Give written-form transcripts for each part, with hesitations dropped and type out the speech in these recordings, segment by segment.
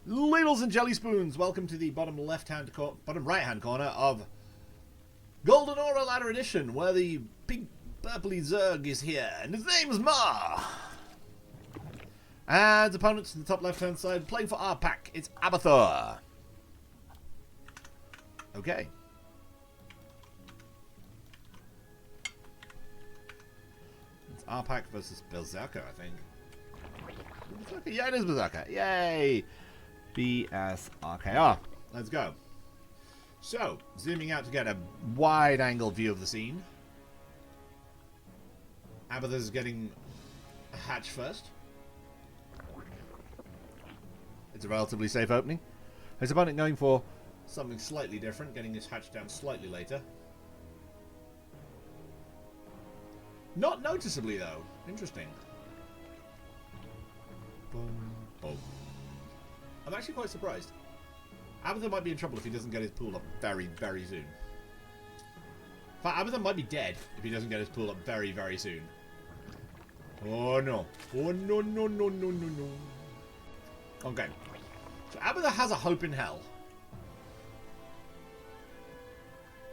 Ladles and jelly spoons, welcome to the bottom right hand corner of Golden Aura Ladder Edition, where the pink purpley Zerg is here, and his name is Maar. And opponents in the top left hand side playing for our pack, it's Abathoor. Okay. It's our pack versus Berserker, I think. Berserker? Yeah, it is Berserker. Yay! BSRKR. Let's go. So, zooming out to get a wide-angle view of the scene. Abathoor's getting a hatch first. It's a relatively safe opening. His opponent going for something slightly different, getting his hatch down slightly later. Not noticeably, though. Interesting. Boom, boom. I'm actually quite surprised. Abathoor might be in trouble if he doesn't get his pool up very, very soon. In fact, Abathoor might be dead if he doesn't get his pool up very, very soon. Oh no. Oh no, no, no, no, no, no. Okay. So Abathoor has a hope in hell.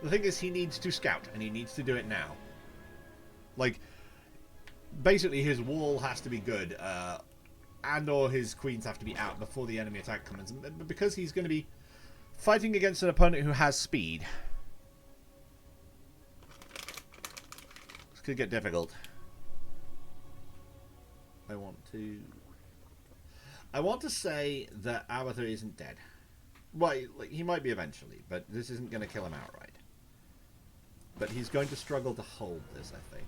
The thing is, he needs to scout, and he needs to do it now. Like, basically his wall has to be good, and or his queens have to be out before the enemy attack comes. But because he's going to be fighting against an opponent who has speed, this could get difficult. I want to say that Abathoor isn't dead. Well, like, he might be eventually, but this isn't going to kill him outright. But he's going to struggle to hold this, I think.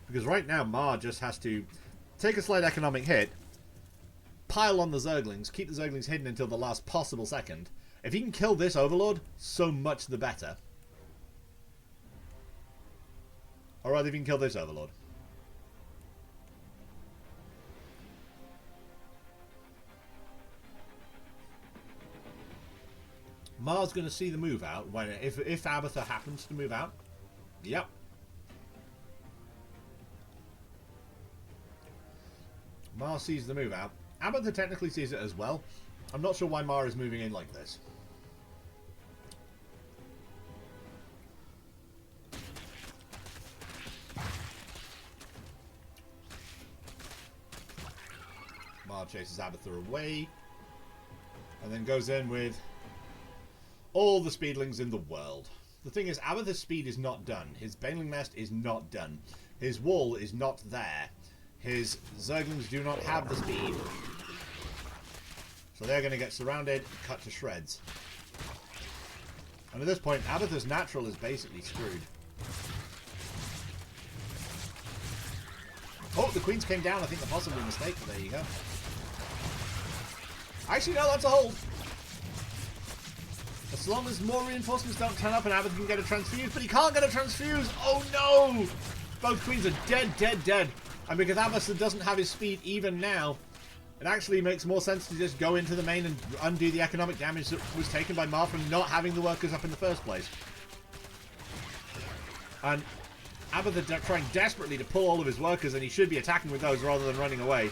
Because right now, Maar just has to take a slight economic hit, pile on the Zerglings, keep the Zerglings hidden until the last possible second. If he can kill this Overlord, so much the better. Or rather, if he can kill this Overlord. Maar's going to see the move out when if Abathoor happens to move out. Yep. Maar sees the move out. Abathoor technically sees it as well. I'm not sure why Maar is moving in like this. Maar chases Abathoor away. And then goes in with all the speedlings in the world. The thing is, Abathoor's speed is not done. His Baneling Nest is not done. His wall is not there. His Zerglings do not have the speed. So they're going to get surrounded, cut to shreds. And at this point, Abathoor's natural is basically screwed. Oh, the queens came down. I think they're possibly a mistake, but there you go. Actually, no, that's a hold. As long as more reinforcements don't turn up and Abathoor can get a transfuse, but he can't get a transfuse! Oh no! Both queens are dead, dead, dead. And because Abathoor doesn't have his speed even now, it actually makes more sense to just go into the main and undo the economic damage that was taken by Maar from not having the workers up in the first place. And Abathoor trying desperately to pull all of his workers, and he should be attacking with those rather than running away.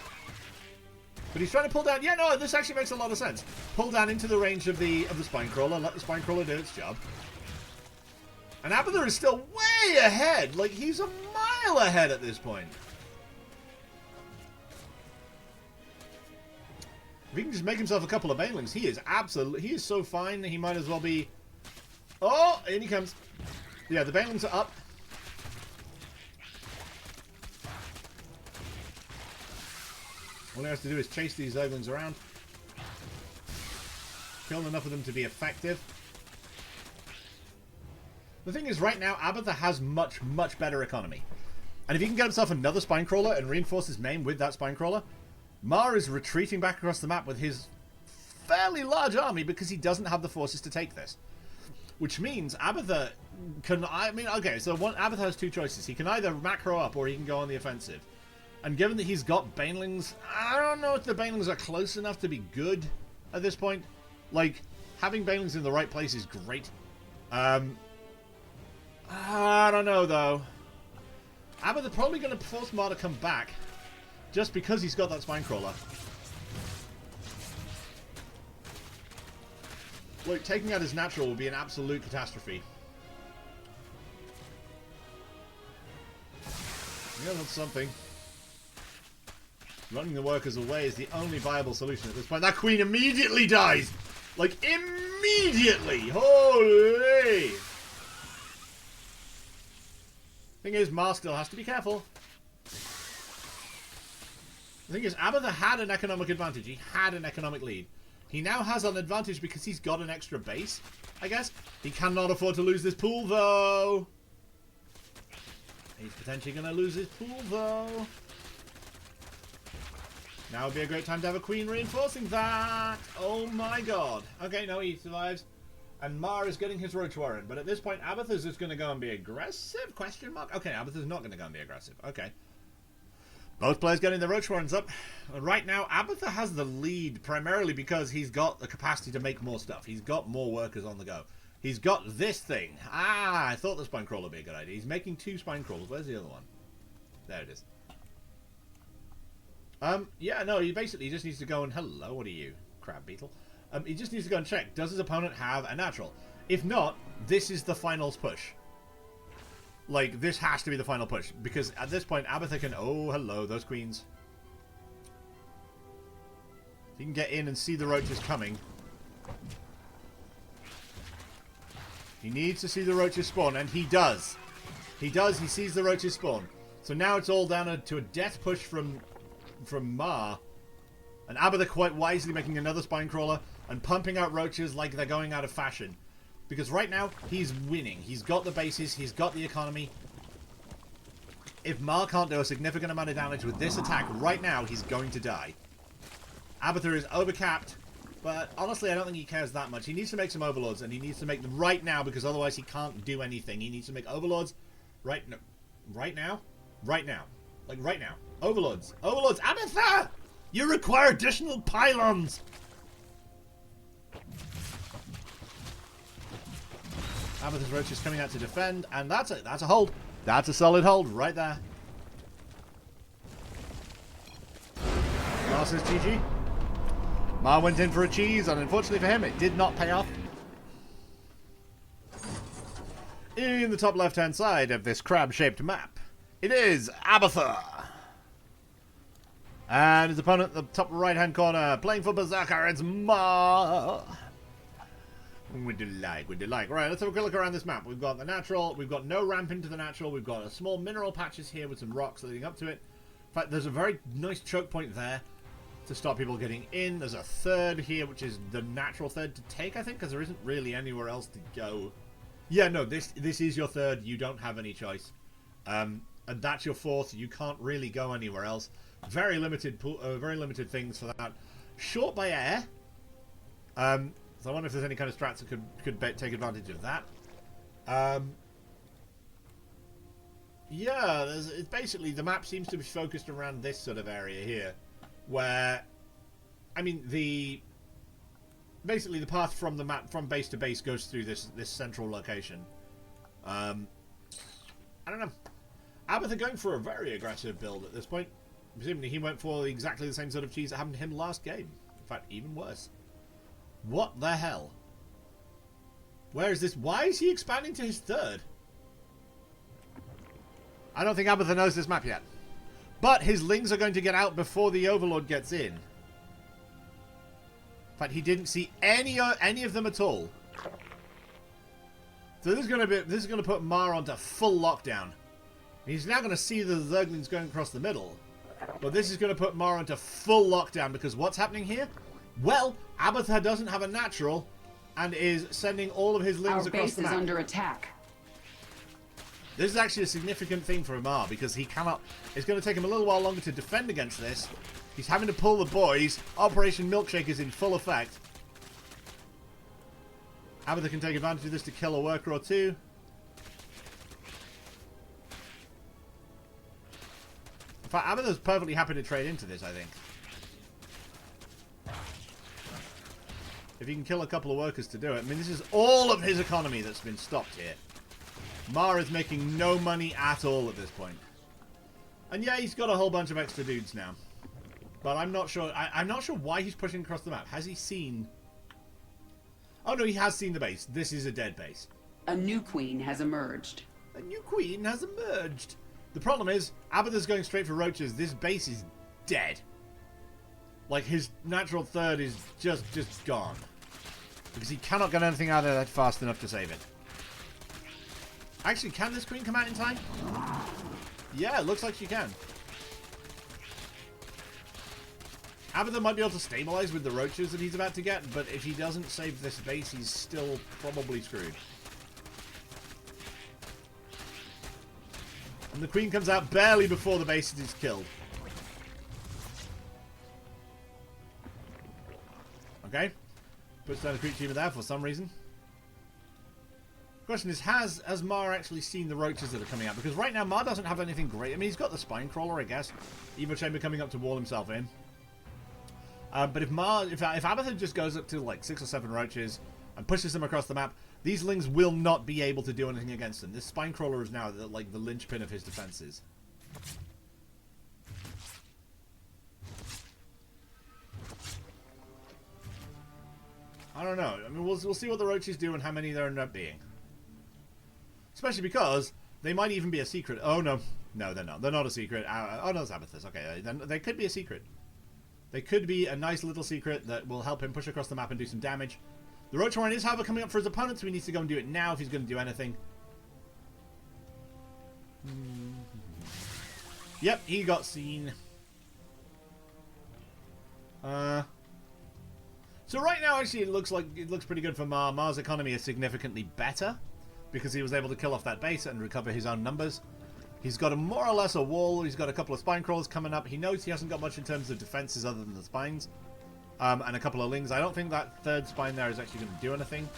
But he's trying to pull down. Yeah, no, this actually makes a lot of sense. Pull down into the range of the Spinecrawler, let the Spinecrawler do its job. And Abathoor is still way ahead. Like, he's a mile ahead at this point. If he can just make himself a couple of Banelings, he is so fine that he might as well be... Oh, in he comes. Yeah, the Banelings are up. All he has to do is chase these Zerglings around. Kill enough of them to be effective. The thing is, right now, Abathoor has much, much better economy. And if he can get himself another Spinecrawler and reinforce his main with that Spinecrawler, Maar is retreating back across the map with his fairly large army because he doesn't have the forces to take this. Which means Abathoor can... I mean, okay, so Abathoor has two choices. He can either macro up or he can go on the offensive. And given that he's got Banelings, I don't know if the Banelings are close enough to be good at this point. Like, having Banelings in the right place is great. I don't know, though. Abathoor probably going to force Maar to come back. just because he's got that spine crawler. Look, taking out his natural would be an absolute catastrophe. Yeah, that's something. Running the workers away is the only viable solution at this point. That queen immediately dies! Like, immediately! Holy! Thing is, Maar still has to be careful. The thing is, Abathoor had an economic advantage. He had an economic lead. He now has an advantage because he's got an extra base, I guess. He cannot afford to lose this pool, though. He's potentially going to lose his pool, though. Now would be a great time to have a queen reinforcing that. Oh my god. Okay, no, he survives. And Maar is getting his Roach Warren. But at this point, Abathoor's just going to go and be aggressive? Question mark? Okay, Abathoor's not going to go and be aggressive. Okay. Both players getting the Roach Warrens up. Right now, Abathoor has the lead primarily because he's got the capacity to make more stuff. He's got more workers on the go. He's got this thing. Ah, I thought the spine crawler would be a good idea. He's making 2 spine crawlers. Where's the other one? There it is. Yeah, no, he basically just needs to go and... Hello, what are you? Crab beetle. He just needs to go and check. Does his opponent have a natural? If not, this is the finals push. Like, this has to be the final push. Because at this point, Abathoor can... Oh, hello, those queens. He can get in and see the roaches coming. He needs to see the roaches spawn, and he does. He does, he sees the roaches spawn. So now it's all down to a death push from Maar. And Abathoor quite wisely making another spine crawler and pumping out roaches like they're going out of fashion. Because right now, he's winning. He's got the bases, he's got the economy. If Maar can't do a significant amount of damage with this attack right now, he's going to die. Abathoor is overcapped, but honestly, I don't think he cares that much. He needs to make some overlords, and he needs to make them right now, because otherwise he can't do anything. He needs to make overlords right now. Right now? Right now. Like, right now. Overlords. Overlords. Abathoor! You require additional pylons! Abathoor's Roach is coming out to defend, and that's a hold. That's a solid hold right there. Maar says GG. Maar went in for a cheese, and unfortunately for him, it did not pay off. In the top left-hand side of this crab-shaped map, it is Abathoor. And his opponent in the top right-hand corner, playing for Berserker, it's Maar. Would you like? Right, let's have a quick look around this map. We've got the natural, we've got no ramp into the natural, we've got a small mineral patches here with some rocks leading up to it. In fact, there's a very nice choke point there to stop people getting in. There's a third here, which is the natural third to take, I think, because there isn't really anywhere else to go. Yeah, no, this is your third. You don't have any choice. And that's your fourth. You can't really go anywhere else. Very limited things for that. Short by air. So I wonder if there's any kind of strats that could take advantage of that. Yeah, it's basically the map seems to be focused around this sort of area here, where, I mean, basically the path from the map from base to base goes through this central location. I don't know. Abathoor going for a very aggressive build at this point. Presumably he went for exactly the same sort of cheese that happened to him last game. In fact, even worse. What the hell? Where is this? Why is he expanding to his third? I don't think Abathoor knows this map yet. But his Lings are going to get out before the Overlord gets in. In fact, he didn't see any of them at all. So this is going to put Maar onto full lockdown. He's now going to see the Zerglings going across the middle. But this is going to put Maar onto full lockdown, because what's happening here? Well, Abathoor doesn't have a natural and is sending all of his Lings across the map. Our base is under attack. This is actually a significant thing for Maar, because he cannot... It's going to take him a little while longer to defend against this. He's having to pull the boys. Operation Milkshake is in full effect. Abathoor can take advantage of this to kill a worker or two. In fact, Abathoor's perfectly happy to trade into this, I think. If he can kill a couple of workers to do it. I mean, this is all of his economy that's been stopped here. Maar is making no money at all at this point. And yeah, he's got a whole bunch of extra dudes now. But I'm not sure. I'm not sure why he's pushing across the map. Has he seen... Oh no, he has seen the base. This is a dead base. A new queen has emerged. A new queen has emerged. The problem is, Abathoor's going straight for roaches. This base is dead. Like, his natural third is just gone. Because he cannot get anything out of that fast enough to save it. Actually, can this queen come out in time? Yeah, it looks like she can. Abathoor might be able to stabilize with the roaches that he's about to get, but if he doesn't save this base, he's still probably screwed. And the queen comes out barely before the base is killed. Okay. Puts down a creep teamer there for some reason. Question is, has Maar actually seen the roaches that are coming out? Because right now, Maar doesn't have anything great. I mean, he's got the spine crawler, I guess. Evo chamber coming up to wall himself in. But if Abathoor just goes up to like 6 or 7 roaches and pushes them across the map, these lings will not be able to do anything against them. This spine crawler is now like the linchpin of his defenses. I don't know. I mean, we'll see what the roaches do and how many there end up being. Especially because they might even be a secret. Oh no, no, they're not. They're not a secret. Oh no, it's Abathoor's. Okay, they could be a secret. They could be a nice little secret that will help him push across the map and do some damage. The Roach Warren is, however, coming up for his opponent, so he needs to go and do it now if he's going to do anything. Yep, he got seen. So right now, actually, it looks pretty good for Maar. Mar's economy is significantly better because he was able to kill off that base and recover his own numbers. He's got more or less a wall. He's got a couple of spine crawlers coming up. He knows he hasn't got much in terms of defenses other than the spines. And a couple of lings. I don't think that third spine there is actually going to do anything.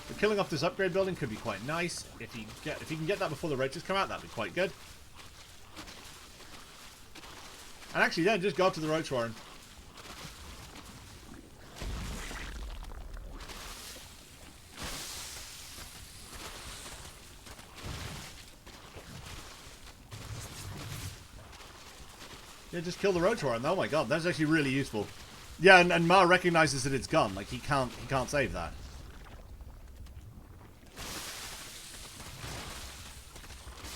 But killing off this upgrade building could be quite nice. If he can get that before the roaches come out, that'd be quite good. And actually, yeah, just go up to the Roach Warren. Yeah, just kill the Roach Warren. Oh my god, that's actually really useful. Yeah, and Maar recognizes that it's gone. Like, he can't save that.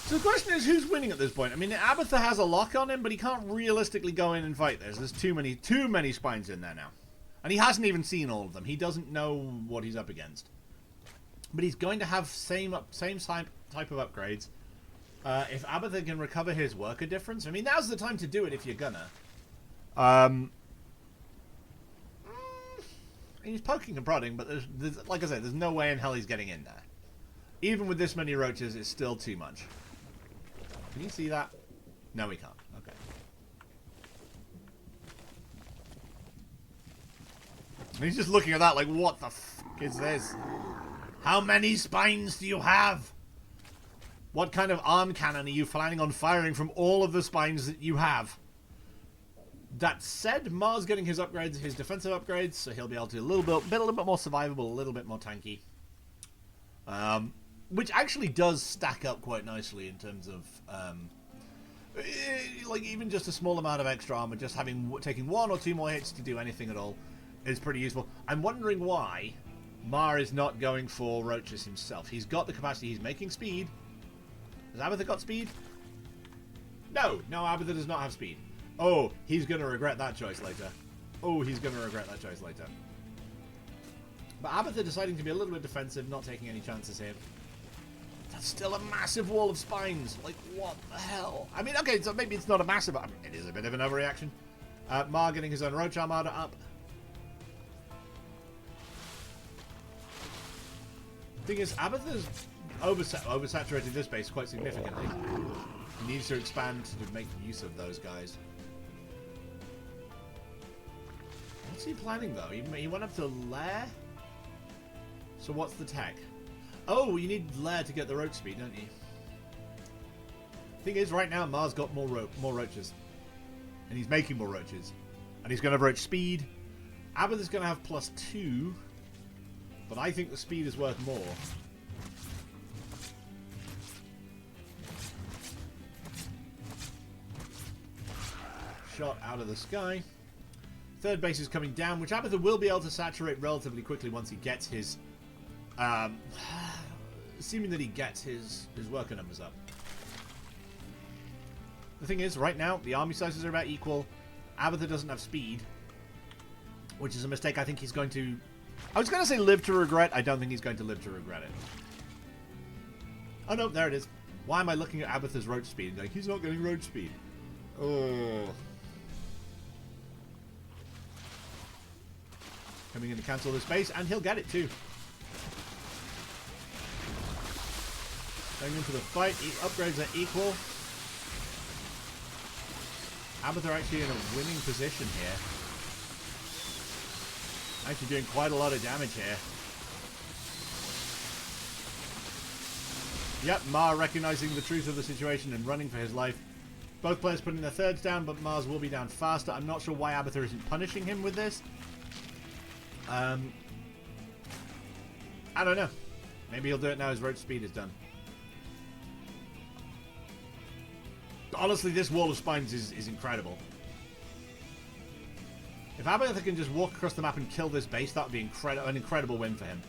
So the question is, who's winning at this point? I mean, Abathoor has a lock on him, but he can't realistically go in and fight this. There's too many spines in there now. And he hasn't even seen all of them. He doesn't know what he's up against. But he's going to have same type of upgrades. If Abathoor can recover his worker difference, I mean, now's the time to do it if you're gonna. He's poking and prodding, but there's, like I said, there's no way in hell he's getting in there. Even with this many roaches, it's still too much. Can you see that? No, we can't. Okay. And he's just looking at that like, what the f*** is this? How many spines do you have? What kind of arm cannon are you planning on firing from all of the spines that you have? That said, Mar's getting his upgrades, his defensive upgrades, so he'll be able to a little bit more survivable, a little bit more tanky. Which actually does stack up quite nicely in terms of, like, even just a small amount of extra armor, just taking 1 or 2 more hits to do anything at all is pretty useful. I'm wondering why Maar is not going for roaches himself. He's got the capacity, he's making speed. Has Abathoor got speed? No, Abathoor does not have speed. Oh, he's going to regret that choice later. Oh, he's going to regret that choice later. But Abathoor deciding to be a little bit defensive, not taking any chances here. That's still a massive wall of spines. Like, what the hell? I mean, okay, so maybe it's not a massive... I mean, it is a bit of an overreaction. Maar getting his own Roach Armada up. The thing is, Abathoor's oversaturated this base quite significantly. He needs to expand to make use of those guys. What's he planning, though? He went up to Lair? So what's the tech? Oh, you need Lair to get the roach speed, don't you? Thing is, right now, Mar's got more roaches. And he's making more roaches. And he's going to have roach speed. Abathoor's going to have +2. But I think the speed is worth more. shot out of the sky. Third base is coming down, which Abathoor will be able to saturate relatively quickly once he gets his... assuming that he gets his worker numbers up. The thing is, right now, the army sizes are about equal. Abathoor doesn't have speed, which is a mistake I think he's going to... I was going to say live to regret. I don't think he's going to live to regret it. Oh, no, there it is. Why am I looking at Abathoor's road speed? Like, he's not getting road speed. Oh. Coming in to cancel this base, and he'll get it too. Going into the fight, upgrades are equal. Abathoor actually in a winning position here. Actually doing quite a lot of damage here. Yep, Maar recognizing the truth of the situation and running for his life. Both players putting their thirds down, but Mars will be down faster. I'm not sure why Abathoor isn't punishing him with this. I don't know. Maybe he'll do it now his road speed is done. Honestly, this wall of spines is incredible. If Abathoor can just walk across the map and kill this base, that would be an incredible win for him.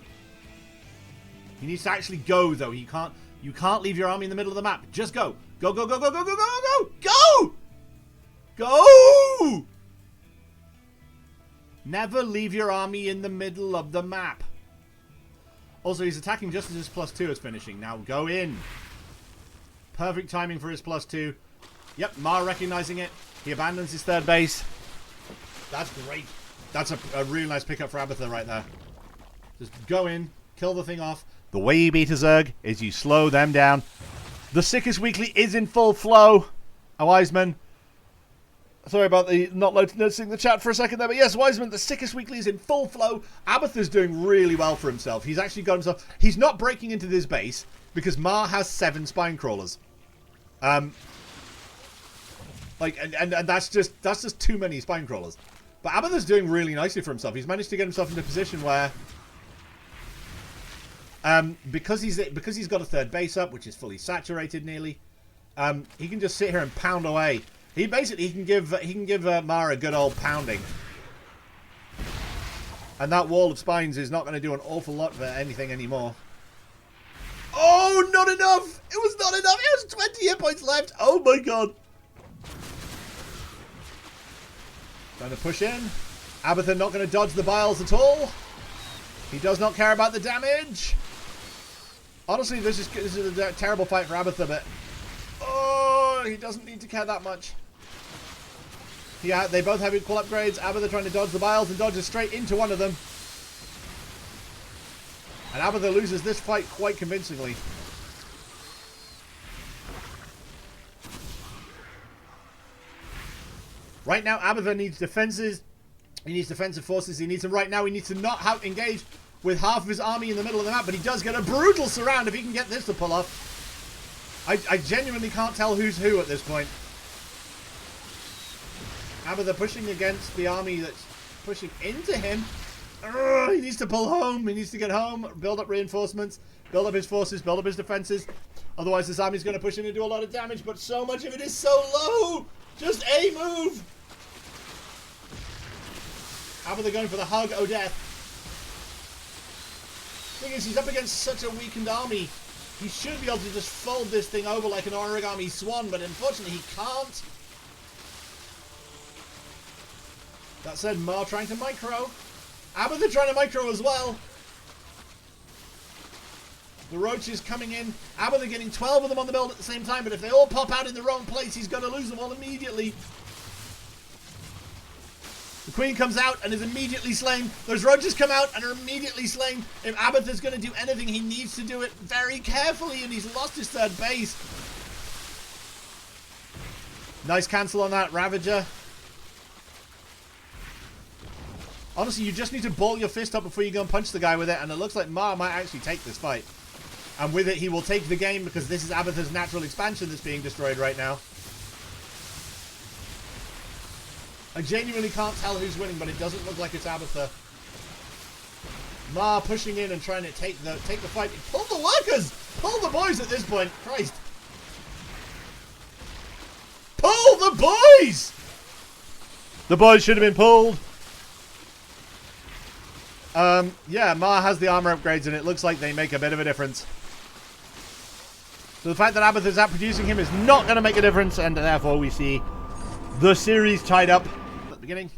He needs to actually go, though. You can't leave your army in the middle of the map. Just go. Go, go, go, go, go, go, go, go, go! Go! Never leave your army in the middle of the map. Also, he's attacking just as his +2 is finishing. Now, go in. Perfect timing for his +2. Yep, Maar recognizing it. He abandons his third base. That's great. That's a really nice pickup for Abathoor right there. Just go in, kill the thing off. The way you beat a Zerg is you slow them down. The Sickest Weekly is in full flow. Wiseman. Sorry about the not noticing the chat for a second there, but yes, Wiseman, the Sickest Weekly is in full flow. Abathoor's doing really well for himself. He's actually got himself... He's not breaking into this base because Maar has 7 spine crawlers. And that's just too many spine crawlers. But Abathoor's doing really nicely for himself. He's managed to get himself into a position where... because he's got a third base up, which is fully saturated nearly, he can just sit here and pound away. He can give Maar a good old pounding, and that wall of spines is not going to do an awful lot for anything anymore. Oh, not enough! It was not enough. It was 20 hit points left. Oh my god! Trying to push in. Abathoor not going to dodge the biles at all. He does not care about the damage. Honestly, this is a terrible fight for Abathoor, but oh, he doesn't need to care that much. Yeah, they both have equal upgrades. Abathoor trying to dodge the biles and dodges straight into one of them. And Abathoor loses this fight quite convincingly. Right now, Abathoor needs defenses. He needs defensive forces. He needs them right now. He needs to not engage with half of his army in the middle of the map, but he does get a brutal surround if he can get this to pull off. I genuinely can't tell who's who at this point. Abathoor pushing against the army that's pushing into him. He needs to pull home. He needs to get home, build up reinforcements, build up his forces, build up his defenses. Otherwise, this army's going to push in and do a lot of damage, but so much of it is so low. Just a move. Abathoor going for the hug, oh death. Thing is, he's up against such a weakened army. He should be able to just fold this thing over like an origami swan, but unfortunately he can't. That said, Maar trying to micro. Abathoor trying to micro as well. The roaches coming in. Abathoor getting 12 of them on the build at the same time, but if they all pop out in the wrong place, he's going to lose them all immediately. The queen comes out and is immediately slain. Those roaches come out and are immediately slain. If Abathoor's going to do anything, he needs to do it very carefully, and he's lost his third base. Nice cancel on that Ravager. Honestly, you just need to ball your fist up before you go and punch the guy with it, and it looks like Maar might actually take this fight. And with it, he will take the game because this is Abathoor's natural expansion that's being destroyed right now. I genuinely can't tell who's winning, but it doesn't look like it's Abathoor. Maar pushing in and trying to take the fight. Pull the workers! Pull the boys at this point. Christ. Pull the boys! The boys should have been pulled. Yeah, Maar has the armor upgrades, and it looks like they make a bit of a difference. So the fact that Abathoor's out producing him is not going to make a difference, and therefore we see the series tied up at the beginning.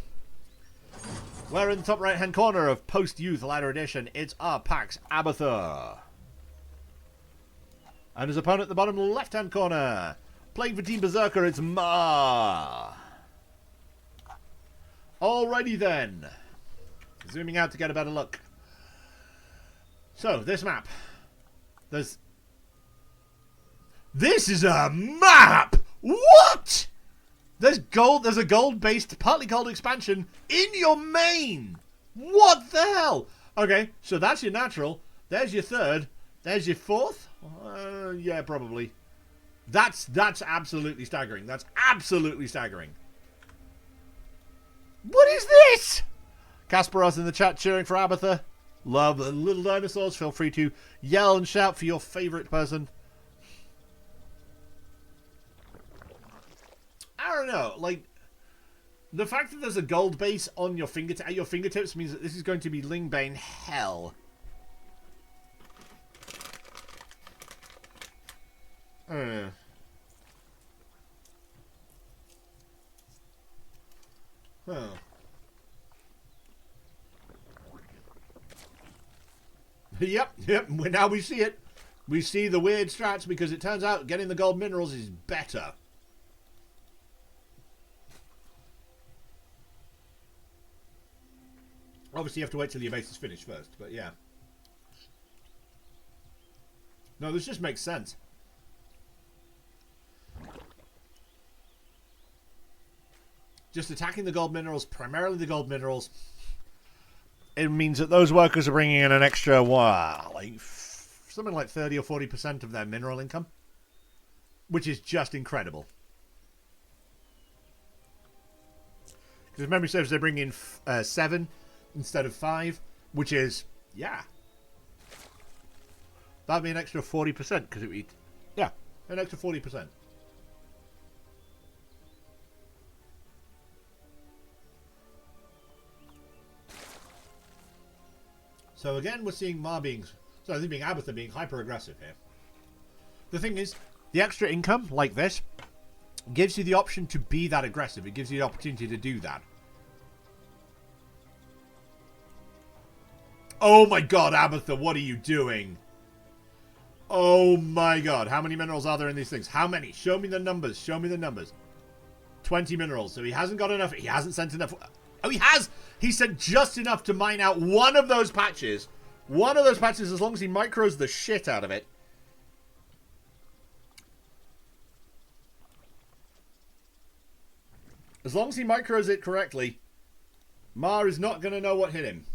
We're in the top right-hand corner of Post-Youth Ladder Edition. It's our Pax Abathoor. And his opponent at the bottom left-hand corner. Playing for Team Berserker, it's Maar. Alrighty then. Zooming out to get a better look. So, this map. This is a map! What?! There's a gold-based, partly gold expansion in your main! What the hell? Okay, so that's your natural. There's your third. There's your fourth? Yeah, probably. That's absolutely staggering. That's absolutely staggering. What is this? Kasparos in the chat cheering for Abathoor. Love the little dinosaurs. Feel free to yell and shout for your favorite person. I don't know, like, the fact that there's a gold base on your at your fingertips means that this is going to be Lingbane hell. Oh. Yep, now we see it. We see the weird strats because it turns out getting the gold minerals is better. Obviously, you have to wait till your base is finished first, but yeah. No, this just makes sense. Just attacking the gold minerals, primarily the gold minerals, it means that those workers are bringing in an extra, wow, like something like 30 or 40% of their mineral income, which is just incredible. Because if memory serves, they bring in 7 instead of 5, which is, yeah, that'd be an extra 40% because it would, yeah, an extra 40%. So again, we're seeing Abathoor being hyper aggressive here. The thing is, the extra income like this gives you the option to be that aggressive. It gives you the opportunity to do that. Oh my god, Abathoor, what are you doing? Oh my god, how many minerals are there in these things? How many? Show me the numbers. Show me the numbers. 20 minerals. So he hasn't got enough. He hasn't sent enough. Oh, he has! He sent just enough to mine out one of those patches. One of those patches, as long as he micros the shit out of it. As long as he micros it correctly, Maar is not going to know what hit him.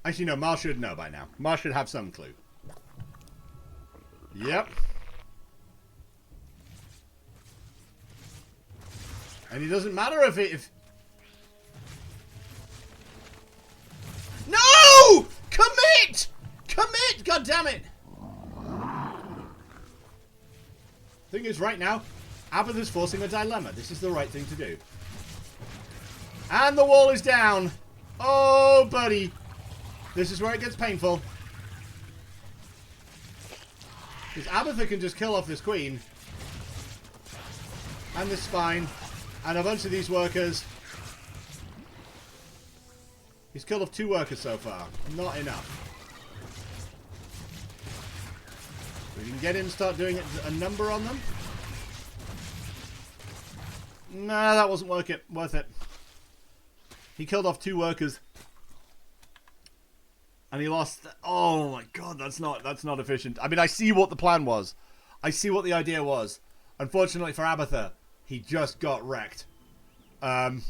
Actually, no, Maar should know by now. Maar should have some clue. Yep. And it doesn't matter if... No! Commit! Commit! God damn it! Thing is, right now, Abathoor's forcing a dilemma. This is the right thing to do. And the wall is down. Oh, buddy. This is where it gets painful. Because Abathoor can just kill off this queen. And this spine. And a bunch of these workers. He's killed off 2 workers so far. Not enough. We can get him to start doing a number on them. Nah, that wasn't worth it. He killed off 2 workers. And he lost... Oh my god, that's not efficient. I mean, I see what the plan was. I see what the idea was. Unfortunately for Abathoor, he just got wrecked. And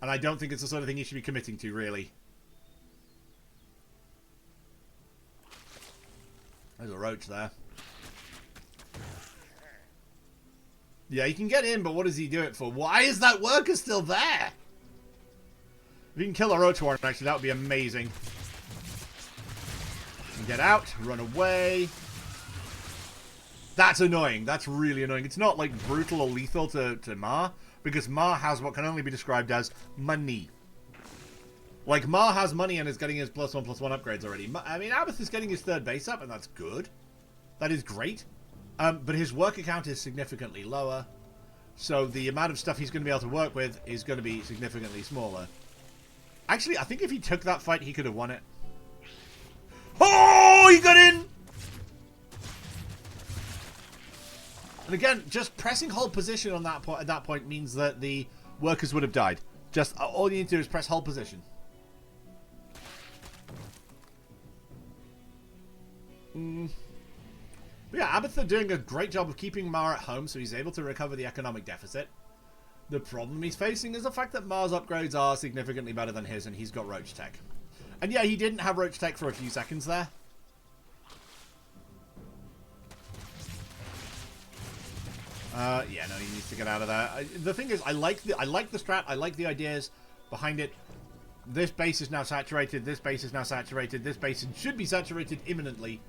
I don't think it's the sort of thing he should be committing to, really. There's a roach there. Yeah, he can get in, but what does he do it for? Why is that worker still there? If you can kill a roach warren, actually, that would be amazing. Get out, run away. That's annoying. That's really annoying. It's not like brutal or lethal to Maar, because Maar has what can only be described as money. Like, Maar has money and is getting his +1/+1 upgrades already. I mean, Abath is getting his 3rd base up, and that's good. That is great. But his worker count is significantly lower. So the amount of stuff he's going to be able to work with is going to be significantly smaller. Actually, I think if he took that fight, he could have won it. Oh, he got in! And again, just pressing hold position on that point at that point means that the workers would have died. Just all you need to do is press hold position. But yeah, Abathoor doing a great job of keeping Maar at home, so he's able to recover the economic deficit. The problem he's facing is the fact that Mar's upgrades are significantly better than his, and he's got Roach Tech. And yeah, he didn't have Roach Tech for a few seconds there. Yeah, no, he needs to get out of there. The thing is, I like the strat. I like the ideas behind it. This base is now saturated. This base is now saturated. This base should be saturated imminently.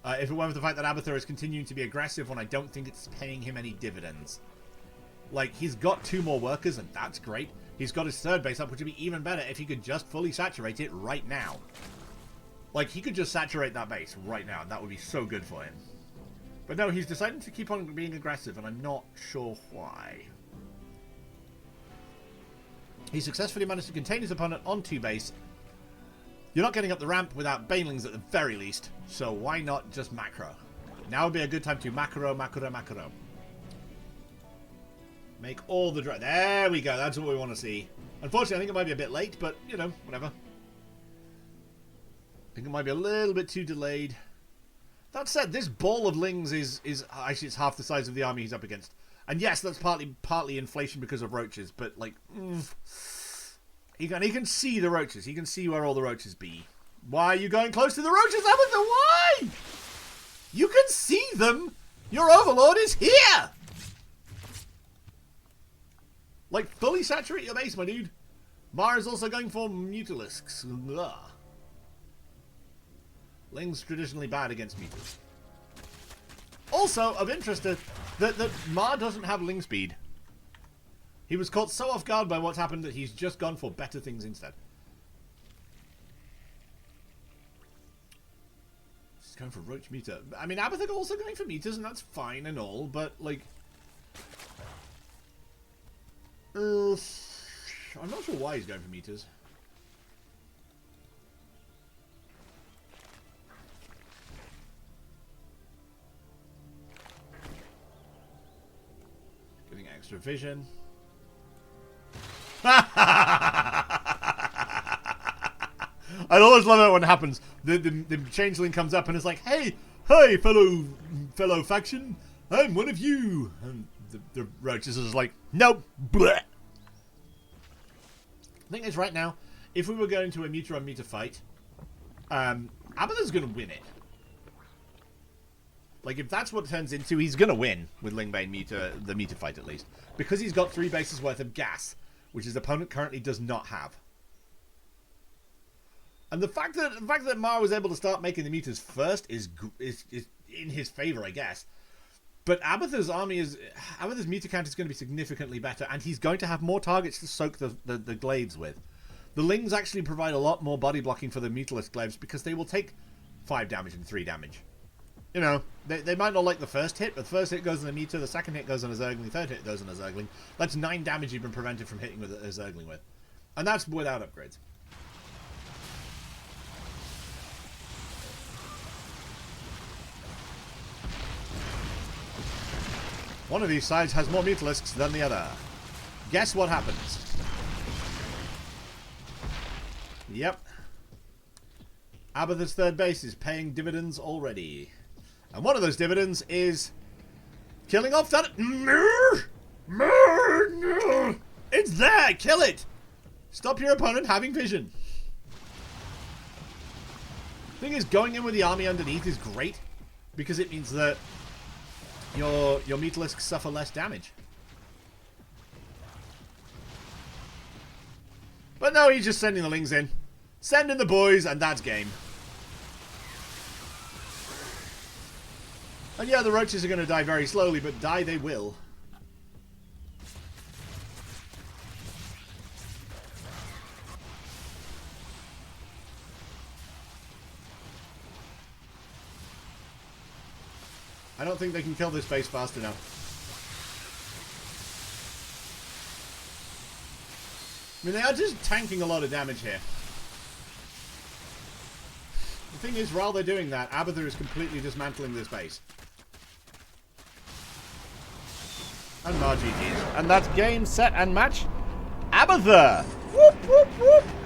If it weren't for the fact that Abathoor is continuing to be aggressive when I don't think it's paying him any dividends. Like, he's got 2 more workers, and that's great. He's got his 3rd base up, which would be even better if he could just fully saturate it right now. Like, he could just saturate that base right now, and that would be so good for him. But no, he's decided to keep on being aggressive, and I'm not sure why. He successfully managed to contain his opponent on 2 base. You're not getting up the ramp without banelings at the very least, so why not just macro? Now would be a good time to macro. Make all the drive. There we go, that's what we want to see. Unfortunately, I think it might be a bit late, but, you know, whatever. I think it might be a little bit too delayed. That said, this ball of lings is actually it's half the size of the army he's up against. And yes, that's partly inflation because of roaches, but like he can see the roaches. He can see where all the roaches be. Why are you going close to the roaches, Abathoor? Why? You can see them. Your overlord is here. Like, fully saturate your base, my dude. Maar is also going for mutilisks. Ugh. Ling's traditionally bad against meters. Also, of interest, that Maar doesn't have Ling speed. He was caught so off guard by what's happened that he's just gone for better things instead. He's going for Roach meter. I mean, Abathoor also going for meters, and that's fine and all, but, like... I'm not sure why he's going for meters. Getting extra vision. I always love it when it happens. The changeling comes up and is like, "Hey, fellow faction, I'm one of you." And the roaches is like, "Nope." Bleh. The thing is, right now, if we were going to a meter on meter fight, Abathoor's going to win it. Like, if that's what it turns into, he's going to win with Lingbane meter, the meter fight at least. Because he's got 3 bases worth of gas, which his opponent currently does not have. And the fact that Maar was able to start making the meters first is in his favor, I guess. But Abathoor's meter count is going to be significantly better, and he's going to have more targets to soak the glaives with. The Lings actually provide a lot more body blocking for the meterless glaives because they will take 5 damage and 3 damage. You know, they might not like the first hit, but the first hit goes on a meter, the second hit goes on a Zergling, third hit goes on a Zergling. That's 9 damage you've been prevented from hitting with a Zergling with. And that's without upgrades. One of these sides has more Mutalisks than the other. Guess what happens? Yep. Abathoor's 3rd base is paying dividends already. And one of those dividends is killing off that... It's there! Kill it! Stop your opponent having vision. Thing is, going in with the army underneath is great, because it means that your Mutalisks suffer less damage. But no, he's just sending the Lings in. Sending the boys, and that's game. And yeah, the roaches are going to die very slowly, but die they will. I don't think they can kill this base fast enough. I mean, they are just tanking a lot of damage here. The thing is, while they're doing that, Abathoor is completely dismantling this base. And Maar GG's. And that's game, set, and match. Abathoor! Whoop, whoop, whoop!